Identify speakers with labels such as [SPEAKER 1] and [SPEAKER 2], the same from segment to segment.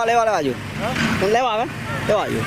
[SPEAKER 1] Lewat Aju. Lewat kan? Lewat Aju.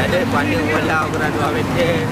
[SPEAKER 2] Ada pada walau berada 2 meter.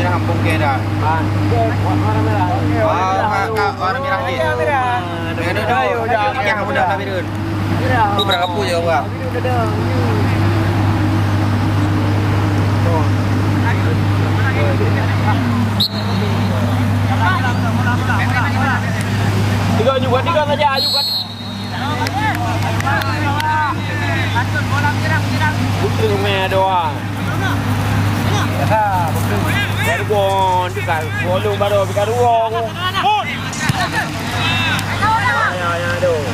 [SPEAKER 2] Kampung ke dah. Warna merah. Warna merah je. Dengan duduk. Yang mudah kami duduk. Tu berapa je orang. Tiga saja. Bukti rumah doang. Bergon juga, bolong baru bikin ruang. Ya, aduh.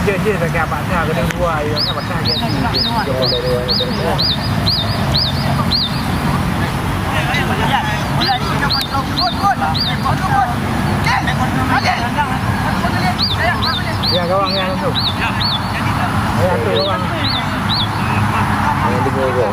[SPEAKER 3] Dia dekat batang kena buah yang kan batang dia. Ya kawan yang tu. Ya tu kawan. Yang dua.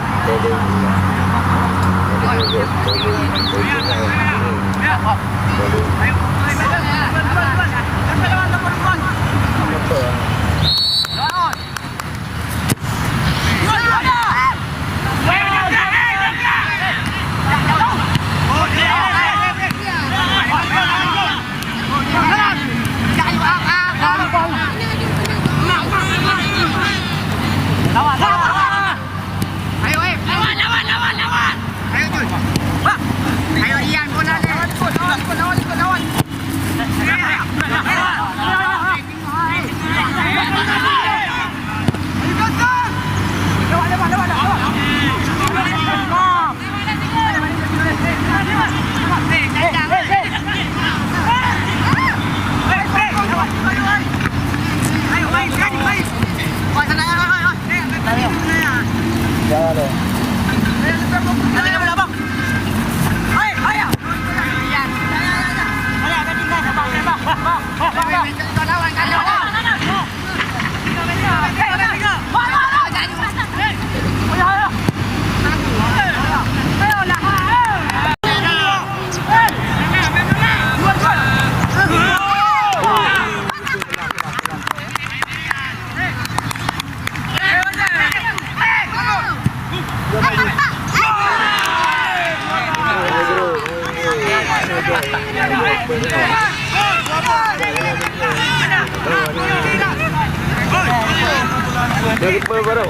[SPEAKER 3] Dari baru.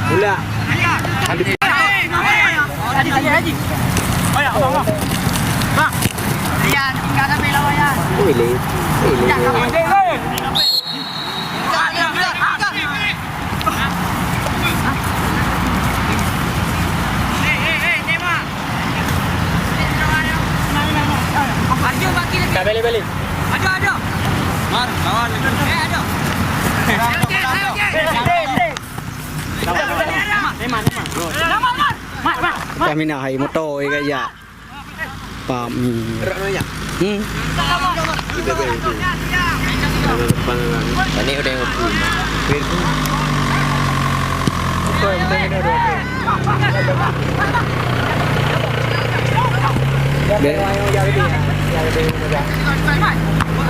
[SPEAKER 3] Pula. Haji. Oh ya, bang. Bang. Lihat, tinggal sampai lawan ya. Boleh. Balik. Ada. Mar, lawan. Ada.
[SPEAKER 1] Kami nak hai motor ke ya. Pam.
[SPEAKER 2] Ini udah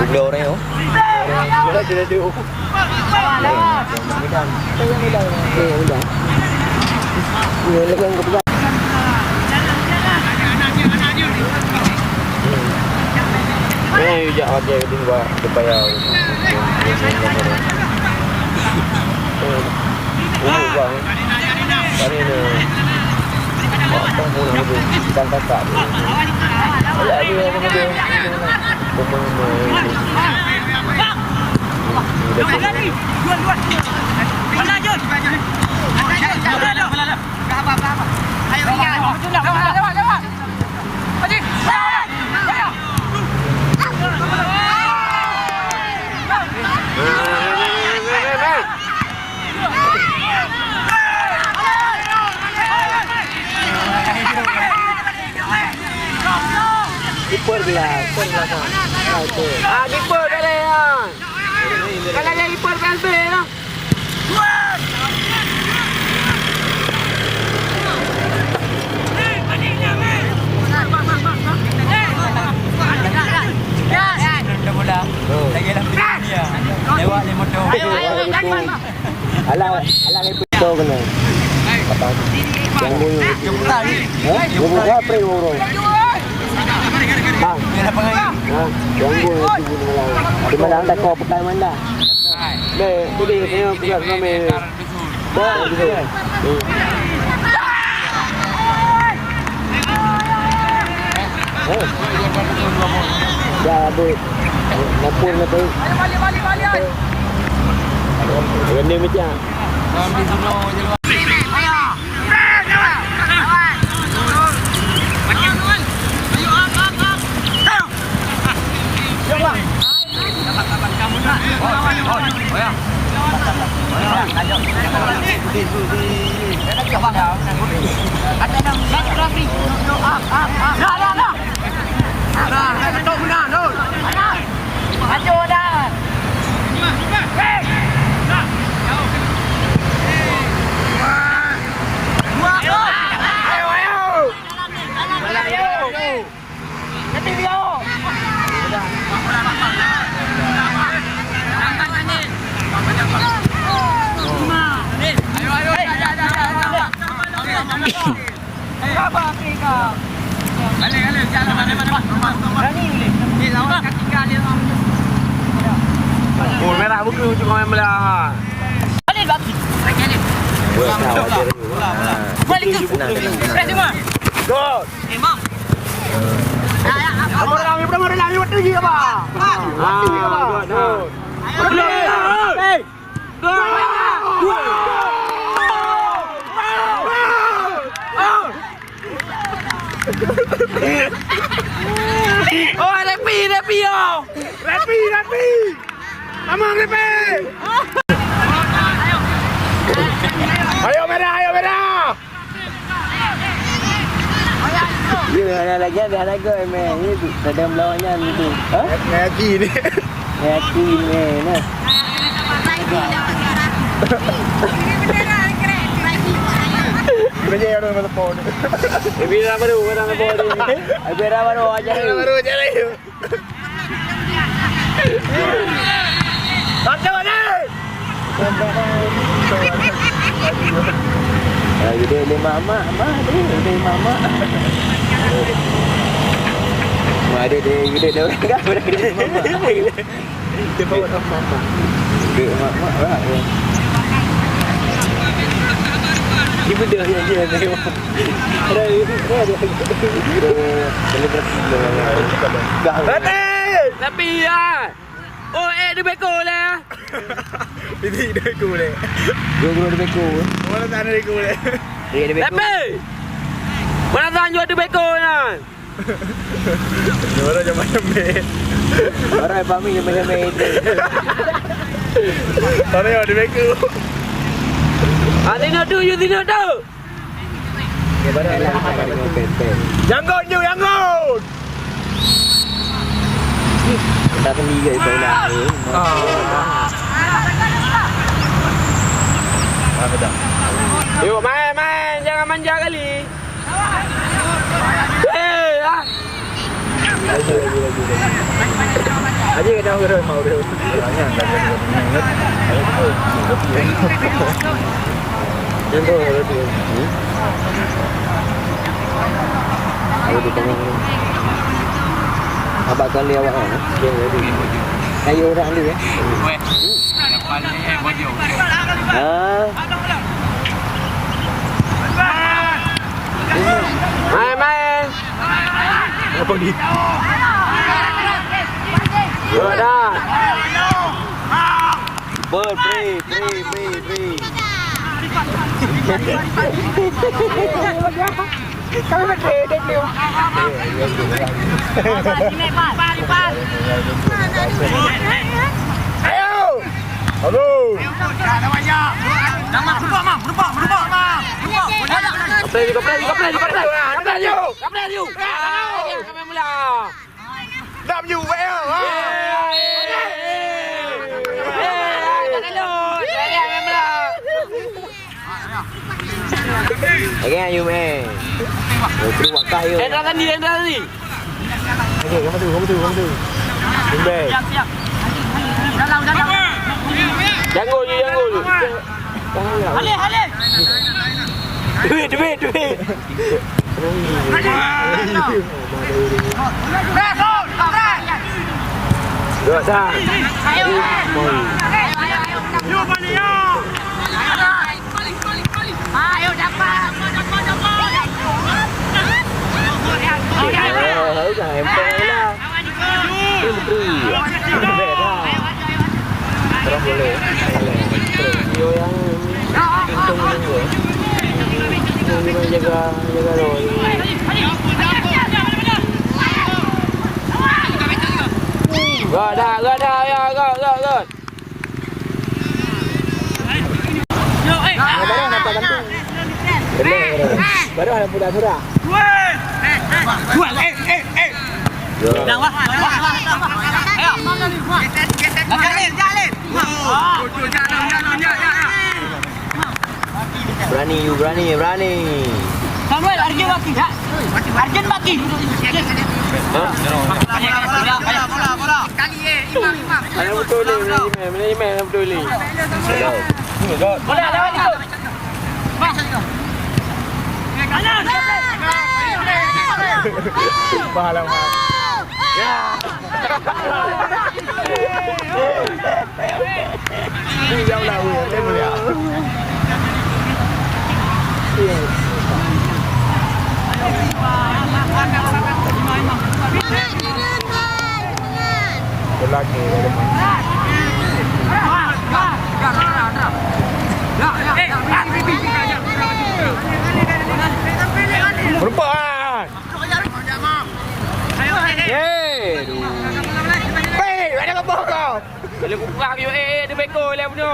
[SPEAKER 2] Beliau orang yo. Boleh jadi dia. Udah. Ay, ya aja di bawah bayar. Oh, bang. Tadi ni. Apa pun aku dan kakak. Ya, dia dia. Keeper belah, Ah, keeper dah lah. Kalau ada keeper penalti lah. Lewat ni motor. Alah motor kena. Apa? Yang bunyi. Yang buka pre orang. Bang, kenapa ni? Yang bunyi tu malang. Di malang tak kau pakai mana? Deh, tu dia tengok pegang sama. Dah, gitu. Ya, aduh. Napur na tayo. Balik. Ganda macam. Ambil dulu je. Ayo. Oh, merah buku untuk main belah. Balik bagi. Balik ke. Press semua. Go. Mak. Kamu lagi waktu lagi apa? Hey. Go. Oh, Repi oh. Repi. Amang Repi. Ayo merah. Ya, ada lagi ini sedang lawannya itu. Hah? Ngaki ni. Nah. Kerja orang telepon. Bira baru orang telepon. Bira baru aja. Macam mana? Gede mama. Ada gede dah orang kan gede mama. Dia bawa mama. Gede mama lah. Ibu dia yang tengok. Ada tapi ya. Oh, dia beko lah. Ini dia beko lah. Dia beko. Mana tak ada beko lah. Dia beko. Tapi mana tak jual dia beko lah. Orang macam ni. Orang pami macam ni. Orang yang dia beko. Tidak do. Janggut. Kita pergi ke bola ni. Yuk main, jangan manja kali. Aja kita mau dulu. Tempo berarti. Oh, di tengah ni. Abang kali awak kan? Dia ready. Kayu orang dia ya. Main. Apa ni? Dah. Bird, free. Kami nak trade dia. Ayo. Halo. Nama berubah, Mam. Kapten you. Kami mula. Dam you well. Again you man. Keluar kah you. Dah tadi. Okey, kamu tu. Siap. Dalam. Jangan dulu. Halil. Duit. Dah. Ayo. You balik yo. Ayo dapat. Jangan empel lah. Terus boleh. Yo yang untung juga. Ini jaga roh. Gak dah ya, gak. Baru nak gantung. Baru ada pura-pura. Dah wah. Ayo. Jalin. Berani. Samuel, Arjun baki. Bola. Kali imam. Ada betul ni, betul ni. Bola lawan ikut. Bahala mas. Ya. Ini jauh lah, boleh. Lelaki Berpan. Ada apa kau? Boleh buka you dia beko lah punya.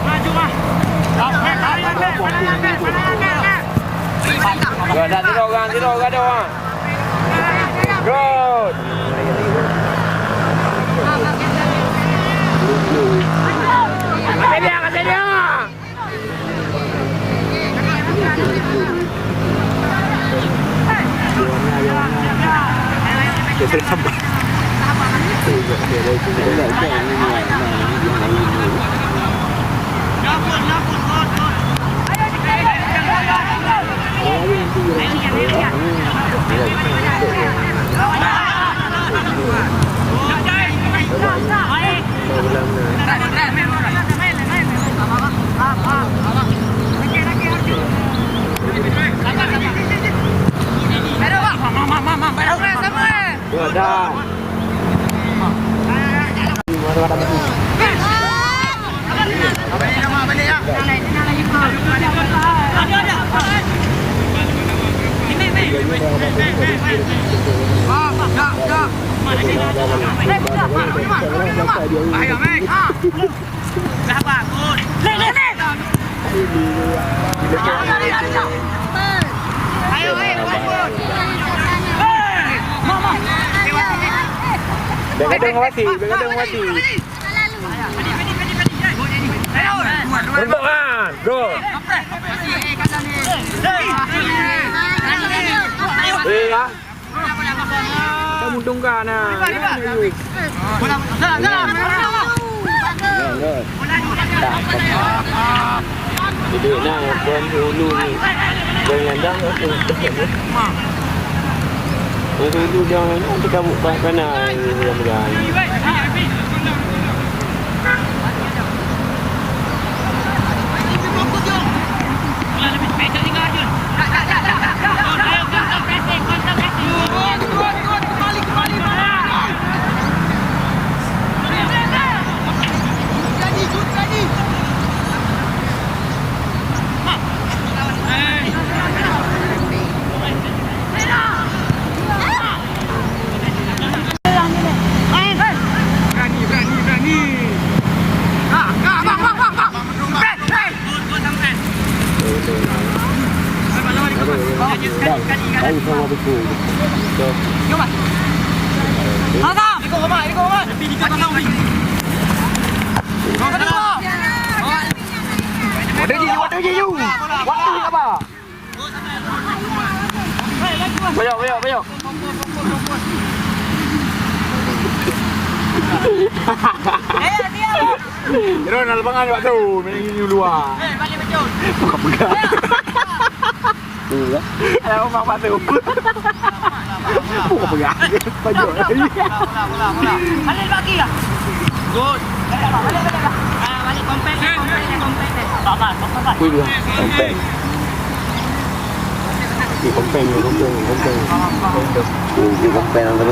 [SPEAKER 2] Maju mah. Ada tiga orang ada orang. Good. Kata dia. Kita tambah. Bengadang wasi. Berdoa, go. Ya. Kamu tunggu na. Jadi nak pun dulu ni. Bengadang tu. Itu dia nanti kamu kanan mudah-mudahan. Baik sama betul. Bayok. Kira nak lebangan juga tu, ini luar.
[SPEAKER 3] Balik betul.
[SPEAKER 2] Pegang. Ada orang batu. Bukan pegang. Bayok.
[SPEAKER 3] Balik lagi lah. Good. Balik. Balik kompet. Bapak.
[SPEAKER 2] Kuih dia. Kompet. Di kompet. Di kompet antara.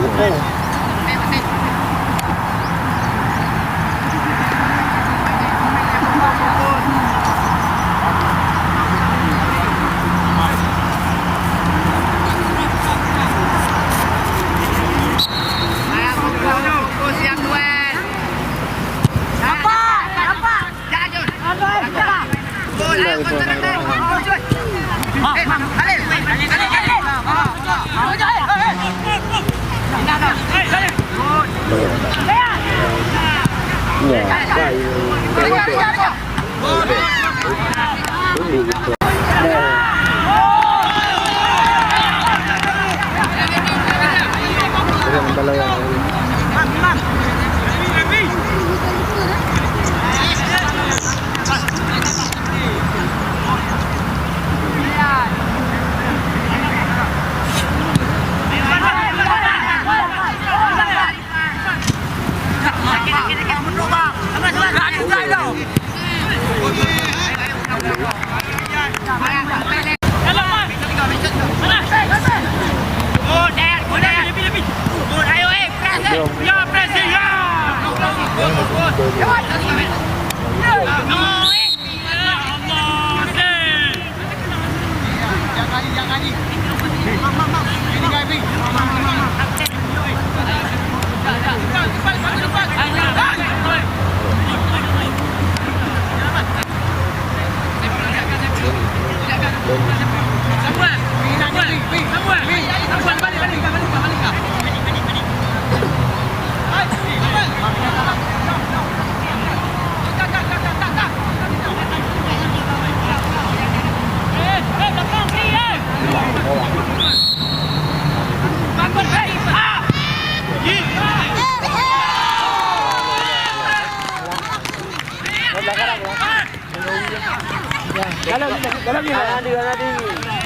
[SPEAKER 2] Dalam ni nanti.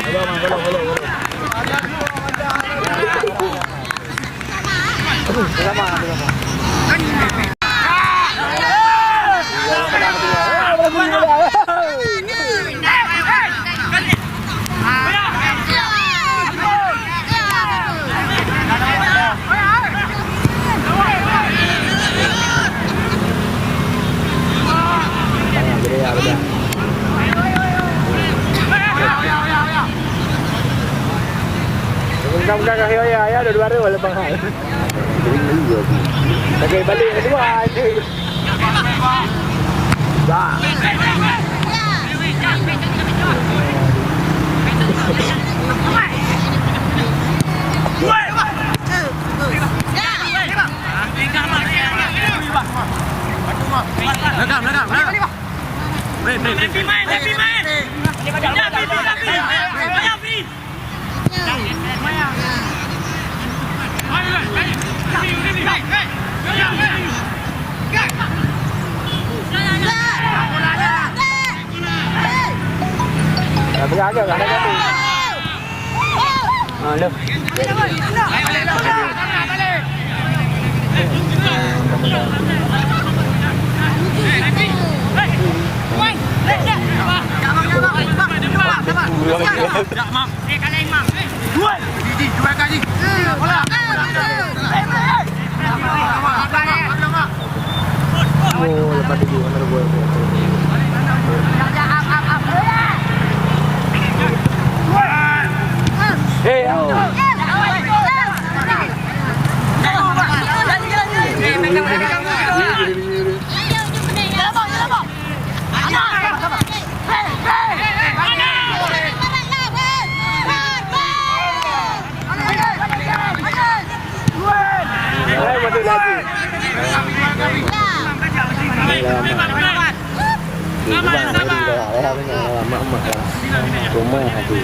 [SPEAKER 2] Belum. Bukan kaki ya, ada dua ada bang hai. Okey, balik kedua aje. Dah.
[SPEAKER 3] Lebih main.
[SPEAKER 2] Beragak kan ada tu. Lo. Oh, lepas tu mana buat. Hey, masuk lagi. Mak-mak lah. Rumah hati.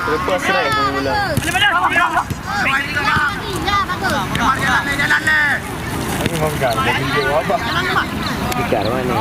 [SPEAKER 2] Lepas serai mula. Ini mau kan? Video apa? Ikan mana?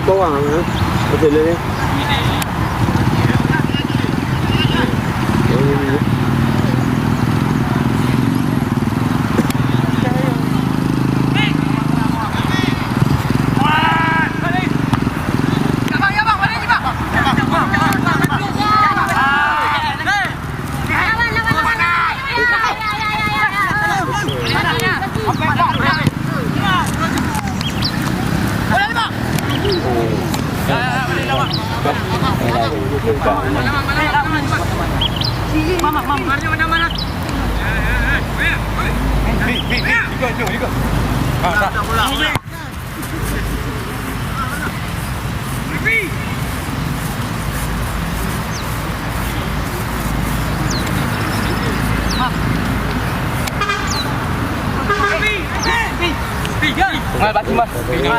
[SPEAKER 2] Bawang betul ni. Bagi mas. Bagi.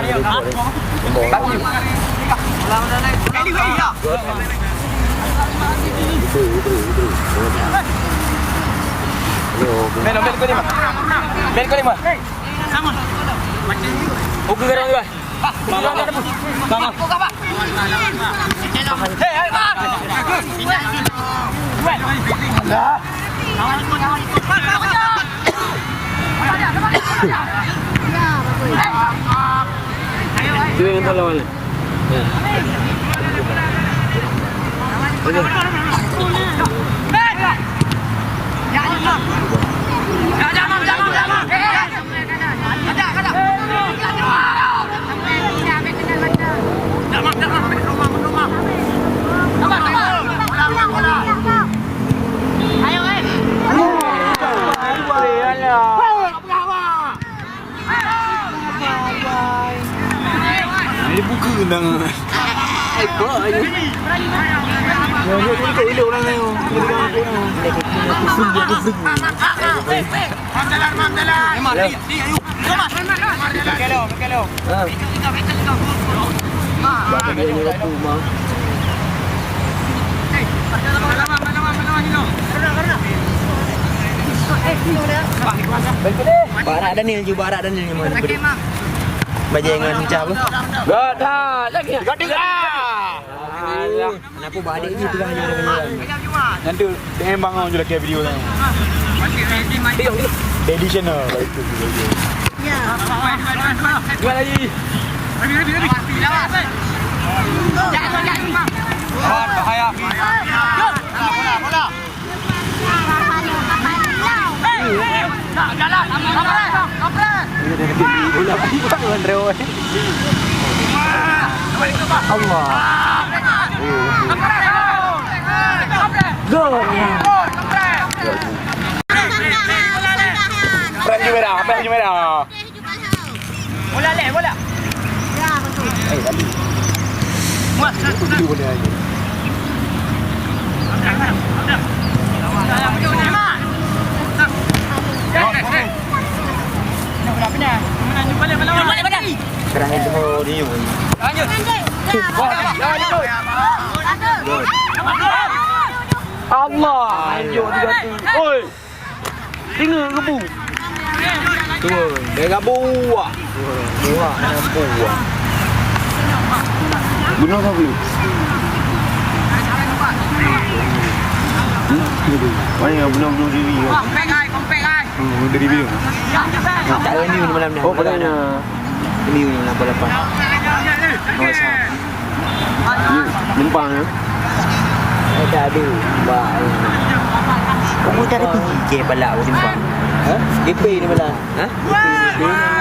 [SPEAKER 2] Bel ko ni mas. Bel ko ni mas. Sama. Hukum garang ni mas. Itu yang lawan.
[SPEAKER 4] Ini buku undang.
[SPEAKER 2] Ekor aja.
[SPEAKER 4] Dia ikut elok orang ni.
[SPEAKER 1] Barak Daniel je, Barak Daniel yang mana? Baju yang lincah apa?
[SPEAKER 2] Gadah lagi.
[SPEAKER 1] Kenapa balik ni tu hanya dengan
[SPEAKER 4] Nanti dia bangun je lagi video ni. Traditional itu video.
[SPEAKER 2] Dua lagi.
[SPEAKER 3] Bahaya. Bola. Jalan.
[SPEAKER 2] Allah. Gol.
[SPEAKER 4] Baju merah.
[SPEAKER 3] Bola.
[SPEAKER 4] Itu boleh aja.
[SPEAKER 1] Sekarang itu mau dia.
[SPEAKER 2] Allah. Anjuk 3 Oi. Tengok gebu.
[SPEAKER 1] Tua, dia gabuah. Tua, gabuah.
[SPEAKER 4] Guna apa belum? Mana yang belum diri kan?
[SPEAKER 3] Kompek ai.
[SPEAKER 4] Dari video.
[SPEAKER 1] Tak ada ni malam ni.
[SPEAKER 4] Oh, padahal
[SPEAKER 1] Ini ni 88. Oh, sah.
[SPEAKER 4] numpang ya.
[SPEAKER 1] Tak ada. Bah. Kamu tak ada pergi je balak simpang. Ha? GP ni balak. Ha?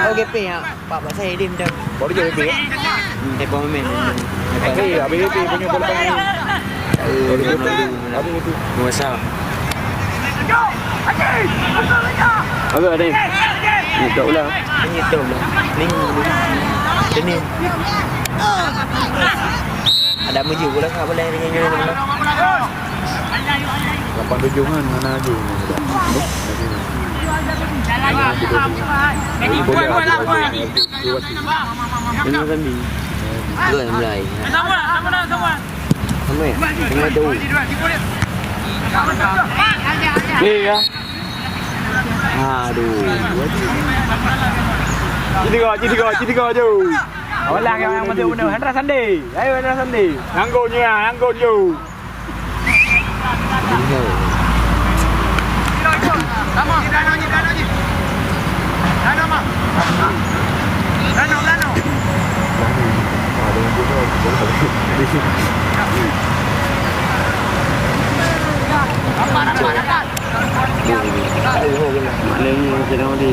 [SPEAKER 1] Oh, GP ya. Pak saya dia macam
[SPEAKER 4] Baru je lebih.
[SPEAKER 1] depa main.
[SPEAKER 4] Habis lebih punya bola pagi.
[SPEAKER 1] Habis itu. Masa.
[SPEAKER 4] Agak ada. Ni tak ulang.
[SPEAKER 1] Ini tu lah. Ni. Ada maju pula tak boleh dengan dia ni.
[SPEAKER 4] 87 kan mana aja.
[SPEAKER 1] Ini kan ni. Dua yang mulai. Sama. Tengah tu.
[SPEAKER 4] Ya.
[SPEAKER 1] Aduh.
[SPEAKER 4] Tiga je.
[SPEAKER 2] Orang yang benar-benar Hendra Sandi. Ayo Hendra Sandi.
[SPEAKER 4] Anggur je.
[SPEAKER 2] Maknanya kita di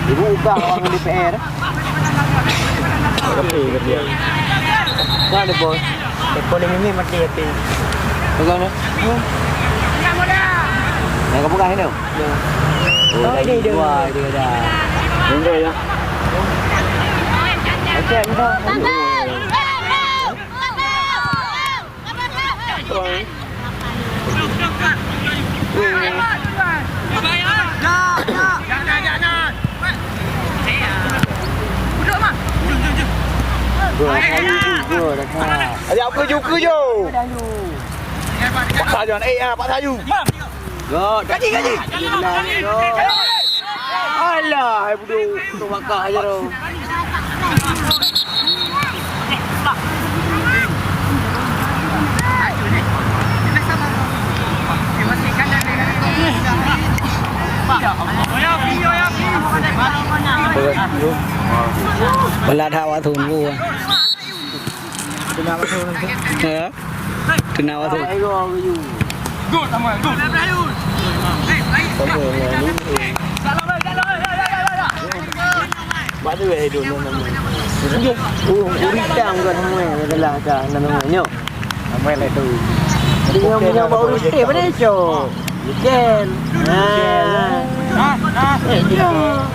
[SPEAKER 2] Dibuka orang DPR. Mana bos?
[SPEAKER 1] Telepon ini mati hati.
[SPEAKER 2] Bagaimana? Yang kamu kahit tu? Oh, ini dia. Wah, dia dah.
[SPEAKER 4] Enggak ya.
[SPEAKER 2] Okey, minta.
[SPEAKER 4] Ada apa juga je? Pak Sayu nak Pak Sayu.
[SPEAKER 2] God, gaji. Alah, ibu tu makan aja tu.
[SPEAKER 1] Bala dah awak tunggu.
[SPEAKER 2] Kenapa tu?
[SPEAKER 1] Ya. Kenapa tu?
[SPEAKER 2] Ayo you.
[SPEAKER 3] Good, Samuel. Good.
[SPEAKER 2] Mak tu hidup nama. Uritang kan semua adalah kan namanya.
[SPEAKER 4] Nama yang itu.
[SPEAKER 2] Dia punya bau urit pada tu. Bukan.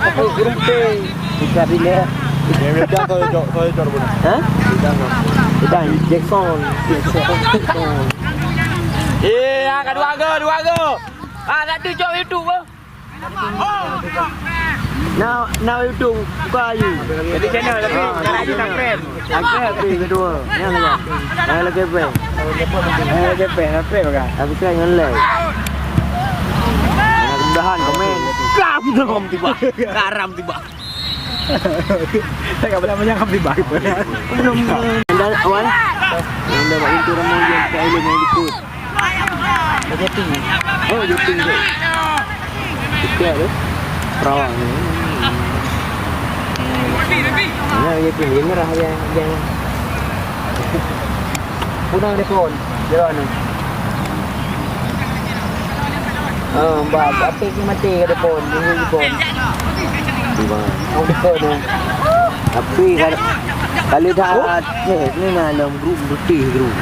[SPEAKER 2] Apa urit? Bukan bila.
[SPEAKER 4] Yang dah kau jauh pun.
[SPEAKER 2] Hah? Dah Jackson.
[SPEAKER 1] Dua go. Satu cok itu ke?
[SPEAKER 2] Now itu buka you.
[SPEAKER 1] Jadi channel tapi cara you subscribe.
[SPEAKER 2] Subscribe kedua. Yang lagi apa?
[SPEAKER 1] Apa baga?
[SPEAKER 2] Tapi saya yang like. Mudah-mudahan komen.
[SPEAKER 1] Karam tiba. Karam tiba. Saya enggak boleh menyangkap tiba.
[SPEAKER 2] Belum. Dan awal. Yang dah buat itu ramai yang kaya yang ikut. Jadi. Oh, jadi tu. Tiga tu. Perawang ni. Nah, jadi ni merah yang. Punang telefon. Jalan ni. Mbak, apa yang mati ke telefon? Ini telefon. Oh, telefon ni. Tapi kalau dah ni dalam grup putih grup.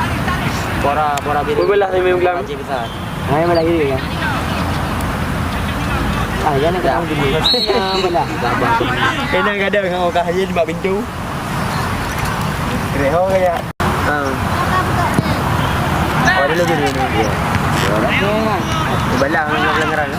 [SPEAKER 1] Bora biru.
[SPEAKER 2] Belah ni memang
[SPEAKER 1] Gaji besar.
[SPEAKER 2] Hai malah ini kan. Jangan kau dulu. Belah.
[SPEAKER 1] Kena ada dengan orang kaya di bawah pintu.
[SPEAKER 2] Reho kaya. Oh, dulu ni. Orang belah dengan pelanggaran.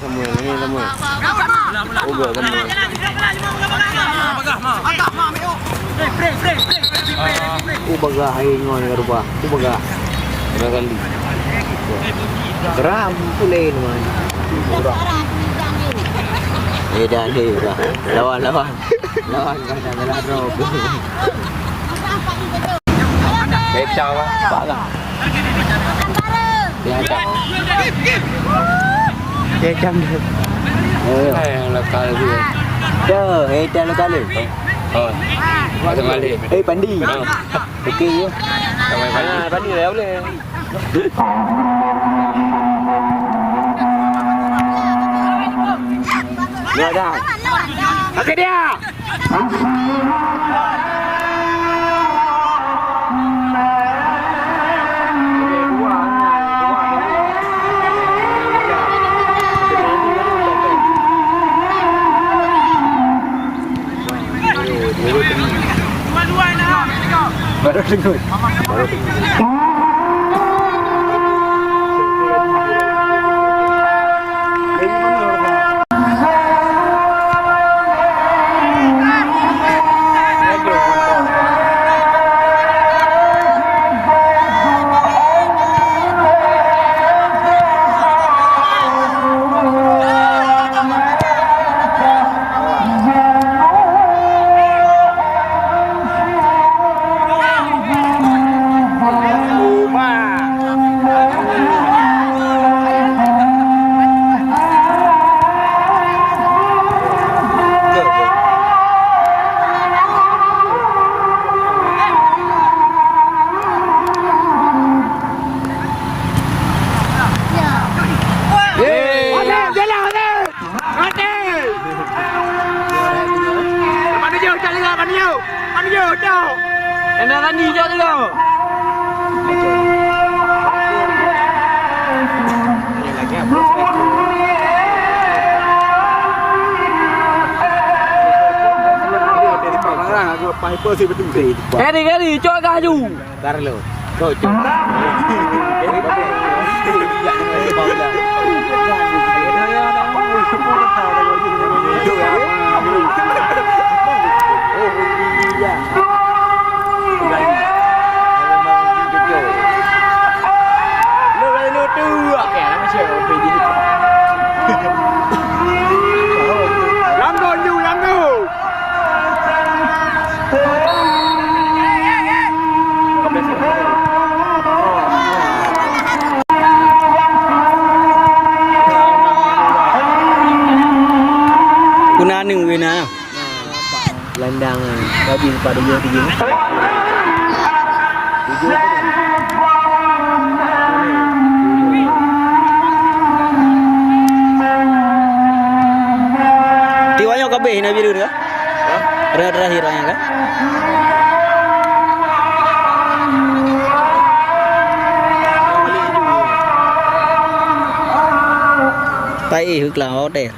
[SPEAKER 2] Semua. Uga semua. Bagah hai ngon rupa. Bagah. Kali. Geram pulai ngon. Dah lah. Lawan. Lawan kan dah drop.
[SPEAKER 1] Kecau ah.
[SPEAKER 2] Parah. Dia ada.
[SPEAKER 1] Kecam dia.
[SPEAKER 2] Yang lokal dia. Dah lokal dia.
[SPEAKER 4] Oh. Macam mana?
[SPEAKER 2] Pandi. Okey je.
[SPEAKER 1] Pandi dah boleh.
[SPEAKER 2] Ya dah.
[SPEAKER 1] Okey dia.
[SPEAKER 2] Baru dengar.
[SPEAKER 1] Tani je tu. Kari, cok kaju. Garlo. Cok. Kuna nung wina.
[SPEAKER 2] Landangan. Tadi pada dia pergi.
[SPEAKER 1] Tiwanya kabeh na biru ka? Terakhir yang kan? Tai hực là hot đấy.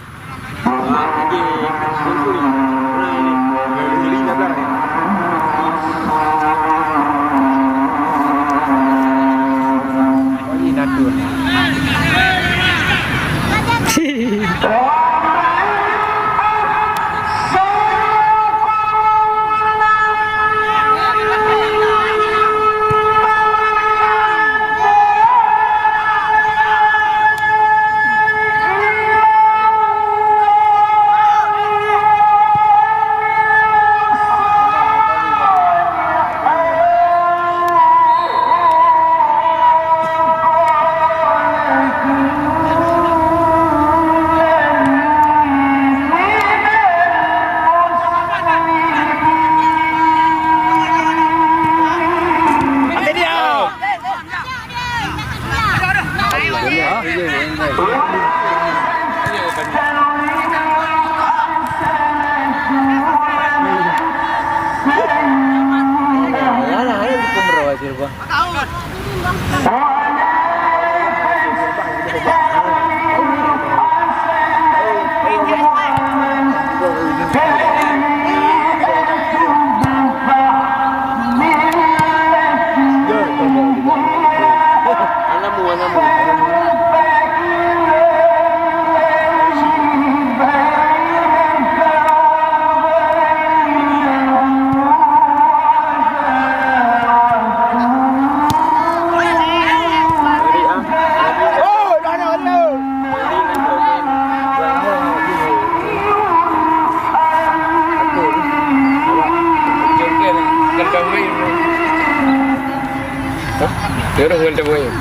[SPEAKER 4] Dia dah hendak buat.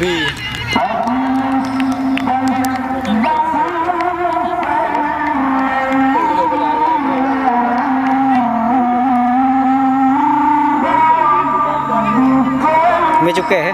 [SPEAKER 4] baby.
[SPEAKER 1] Mấy chục kẻ.